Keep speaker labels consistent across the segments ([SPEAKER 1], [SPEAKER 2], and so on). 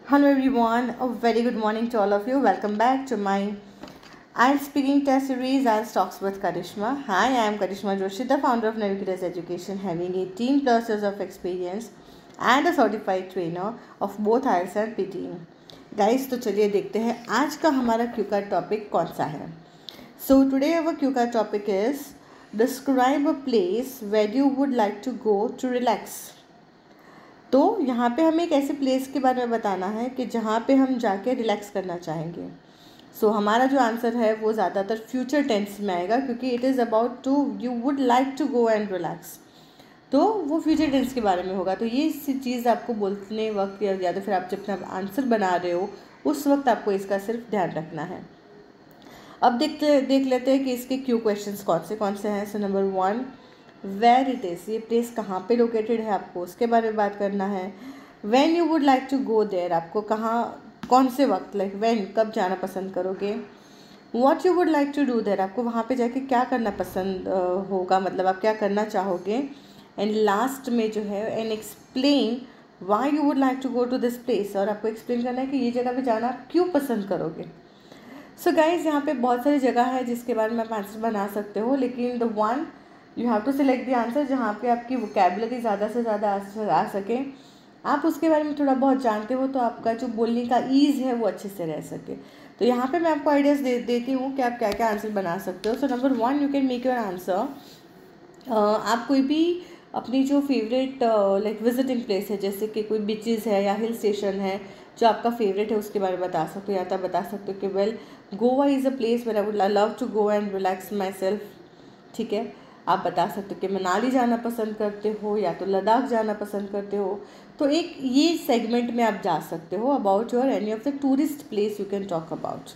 [SPEAKER 1] Hello everyone, a very good morning to all of you. Welcome back to my IELTS speaking test series IELTS Talks with Karishma. Hi, I am Karishma Joshi, the founder of Navigators Education, having 18 plus years of experience and a certified trainer of both IELTS and PTE. Guys, तो चलिए देखते हैं आज का हमारा Q का topic कौन सा है. So today our क्यू का topic is describe a place where you would like to go to relax. तो यहाँ पे हमें एक ऐसे प्लेस के बारे में बताना है कि जहाँ पे हम जाके रिलैक्स करना चाहेंगे. सो हमारा जो आंसर है वो ज़्यादातर फ्यूचर टेंस में आएगा क्योंकि it is about to you would like to go and relax. तो वो फ्यूचर टेंस के बारे में होगा. तो ये चीज़ आपको बोलने वक्त या तो फिर आप जब अपना आंसर बना रहे हो उस वक्त आपको इसका सिर्फ ध्यान रखना है. अब देख लेते हैं कि इसके क्यू क्वेश्चंस कौन से हैं. So number 1, where it is, ये प्लेस कहाँ पे लोकेटेड है आपको उसके बारे में बात करना है. When you would like to go there, आपको कहाँ कौन से वक्त लाइक व्हेन कब जाना पसंद करोगे. What you would like to do there, आपको वहाँ पे जाके क्या करना पसंद होगा, मतलब आप क्या करना चाहोगे. एंड लास्ट में जो है and explain why you would like to go to this place, और आपको एक्सप्लेन करना है कि ये जगह पे जाना आप क्यों पसंद करोगे. सो गाइज यहाँ पे बहुत सारी जगह है जिसके बारे में आप आंसर बना सकते हो, लेकिन the one you have to select the answer जहाँ पे आपकी वोकेबुलरी ज़्यादा से ज़्यादा आ सके, आप उसके बारे में थोड़ा बहुत जानते हो तो आपका जो बोलने का ईज़ है वो अच्छे से रह सके. तो यहाँ पे मैं आपको आइडियाज़ देती हूँ कि आप क्या क्या आंसर बना सकते हो. सो number 1, you can make your answer. आप कोई भी अपनी जो फेवरेट लाइक विजिटिंग प्लेस है, जैसे कि कोई बीचेस है या हिल स्टेशन है जो आपका फेवरेट है, उसके बारे में बता सकते हो. या तो आप बता सकते हो कि well Goa is a place where I would love to go and relax my self. ठीक है, आप बता सकते हो कि मनाली जाना पसंद करते हो या तो लद्दाख जाना पसंद करते हो. तो एक ये सेगमेंट में आप जा सकते हो about your any of the tourist place you can talk about.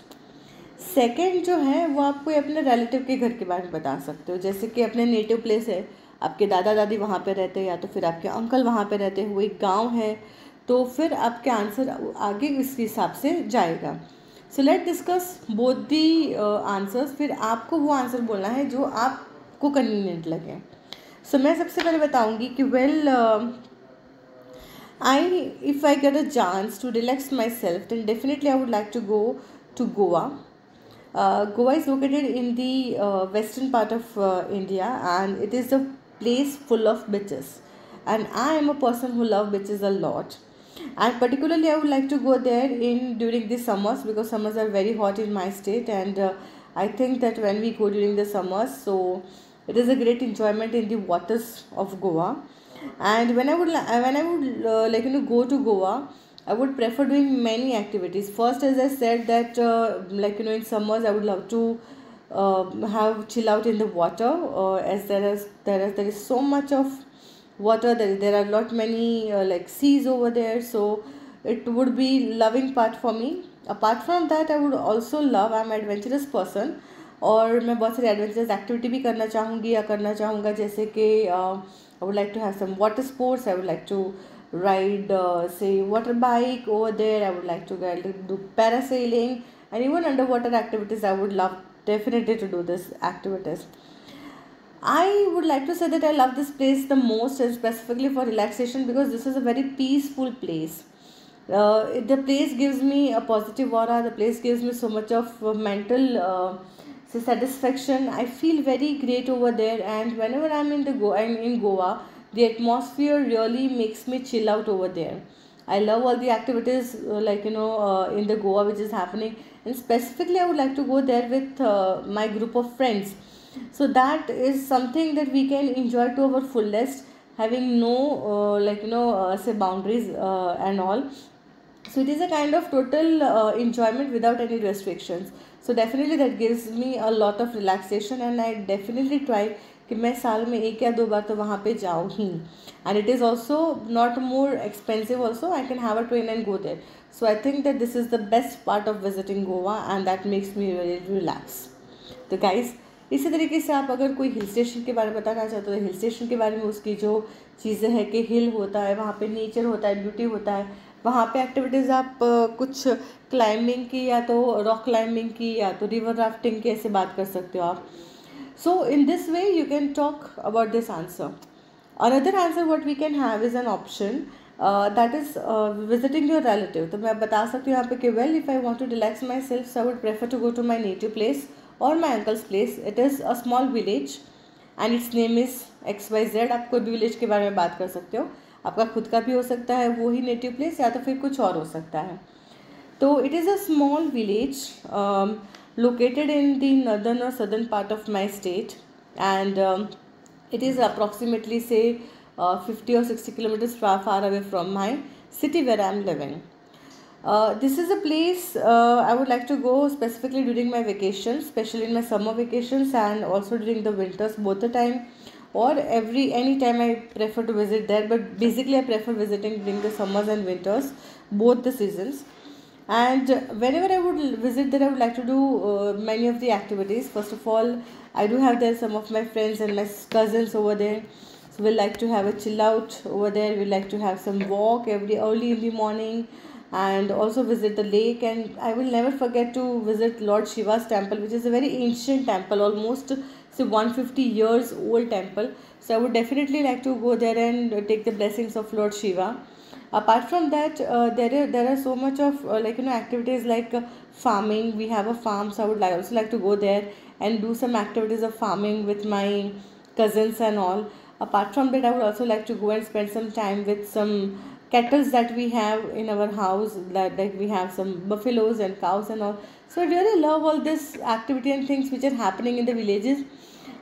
[SPEAKER 1] Second जो है वो आप कोई अपने रिलेटिव के घर के बारे में बता सकते हो, जैसे कि अपने नेटिव प्लेस है, आपके दादा दादी वहाँ पे रहते हैं या तो फिर आपके अंकल वहाँ पे रहते हैं, वो एक गाँव है, तो फिर आपके आंसर आगे इस हिसाब से जाएगा. So let discuss both the answers. फिर आपको वो आंसर बोलना है जो आपको कन्वीनियंट लगे. सो मैं सबसे पहले बताऊंगी कि well if I get a chance to relax myself, then definitely I would like to go to Goa. Goa is located in the western part of India, and it is a place full of beaches. And I am a person who loves beaches a lot. And particularly, I would like to go there during the summers because summers are very hot in my state, and I think that when we go during the summers, so it is a great enjoyment in the waters of Goa. And when I would go to Goa, I would prefer doing many activities. First, as I said that in summers I would love to have chill out in the water, as there is so much of water. There are lot many seas over there, so it would be loving part for me. Apart from that, I would also love, I'm an adventurous person, और मैं बहुत सारी adventurous activity भी करना चाहूँगी या करना चाहूँगा, जैसे कि I would like to have some water sports. I would like to ride say water bike over there. I would like to do parasailing, and even underwater activities. I would love definitely to do this activities. I would like to say that I love this place the most, and specifically for relaxation, because this is a very peaceful place. The place gives me a positive aura. The place gives me so much of mental satisfaction. I feel very great over there, and whenever I'm in Goa, the atmosphere really makes me chill out over there. I love all the activities in the Goa which is happening, and specifically I would like to go there with my group of friends. So that is something that we can enjoy to our fullest, having no say boundaries and all. So it is a kind of total enjoyment without any restrictions. So definitely that gives me a lot of relaxation, and I definitely try कि मैं साल में 1 या 2 बार तो वहाँ पे जाऊँ ही. And it is also not more expensive also. I can have a train and go there. So I think that this is the best part of visiting Goa, and that makes me really relax. तो guys, इसी तरीके से आप अगर कोई hill station के बारे में बताना चाहते हो तो हिल स्टेशन के बारे में उसकी जो चीज़ें हैं कि हिल होता है, वहाँ पे नेचर होता है, ब्यूटी होता है, वहाँ पे एक्टिविटीज़ आप कुछ क्लाइंबिंग की या तो रॉक क्लाइंबिंग की या तो रिवर राफ्टिंग की ऐसे बात कर सकते हो आप. So in this way you can talk about this answer. Another answer what we can have is an option that is visiting your relative. तो मैं बता सकती हूँ यहाँ पे कि well if I want to relax my self so I would prefer to go to my native place और my uncle's place. It is a small village and its name is XYZ. आप कोई भी village के बारे में बात कर सकते हो. आपका खुद का भी हो सकता है वो ही नेटिव प्लेस, या तो फिर कुछ और हो सकता है. तो it is a small village located in the northern or southern part of my state, and it is approximately say 50 or 60 kilometers far away from my city where I am living. This is a place I would like to go specifically during my vacations, especially in my summer vacations and also during the winters, both the time, or any time I prefer to visit there, but basically I prefer visiting during the summers and winters, both the seasons. And whenever I would visit there, I would like to do many of the activities. First of all, I do have there some of my friends and my cousins over there, so we like to have a chill out over there. We like to have some walk every early in the morning, and also visit the lake. And I will never forget to visit Lord Shiva's temple, which is a very ancient temple, almost say 150 years old temple. So I would definitely like to go there and take the blessings of Lord Shiva. Apart from that, there are so much of activities like farming. We have a farm, so I would also like to go there and do some activities of farming with my cousins and all. Apart from that, I would also like to go and spend some time with some cattle that we have in our house, like we have some buffaloes and cows and all. So I really love all this activity and things which are happening in the villages,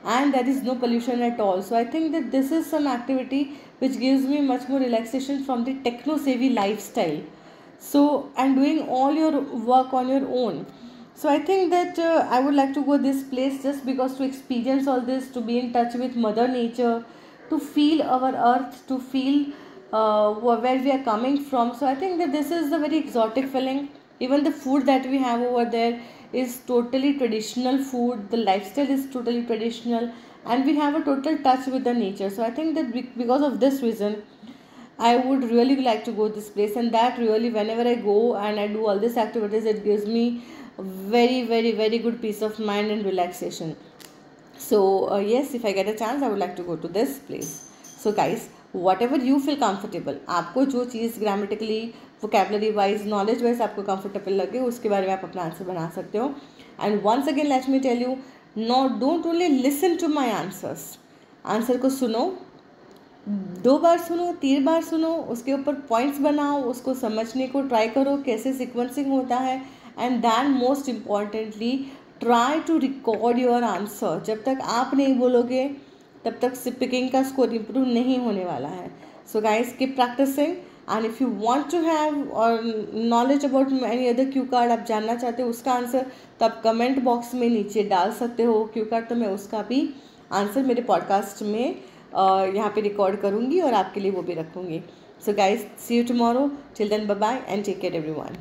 [SPEAKER 1] and there is no pollution at all. So I think that this is some activity which gives me much more relaxation from the techno savvy lifestyle. So and doing all your work on your own. So I think that I would like to go this place just because to experience all this, to be in touch with mother nature, to feel our earth, to feel where we are coming from. So I think that this is the very exotic feeling. Even the food that we have over there is totally traditional food. The lifestyle is totally traditional, and we have a total touch with the nature. So I think that because of this reason, I would really like to go this place, and that really whenever I go and I do all these activities, it gives me very very very good peace of mind and relaxation. So yes, if I get a chance, I would like to go to this place. So guys, whatever you feel comfortable, आपको जो चीज़ grammatically, vocabulary wise, knowledge wise आपको comfortable लगे, उसके बारे में आप अपना आंसर बना सकते हो. And once again let me tell you, don't only listen to my answers. Answer को सुनो, 2 बार सुनो, 3 बार सुनो, उसके ऊपर पॉइंट्स बनाओ, उसको समझने को ट्राई करो कैसे सिक्वेंसिंग होता है. And then most importantly, try to record your answer. जब तक आप नहीं बोलोगे तब तक स्पीकिंग का स्कोर इम्प्रूव नहीं होने वाला है. So guys, keep practising. And if you want to have और knowledge about any other cue card, आप जानना चाहते हो उसका आंसर, तो आप कमेंट बॉक्स में नीचे डाल सकते हो क्यू कार्ड. तो मैं उसका भी आंसर मेरे पॉडकास्ट में यहाँ पे रिकॉर्ड करूँगी और आपके लिए वो भी रखूँगी. So guys, see you tomorrow. Till then, bye bye and take care everyone.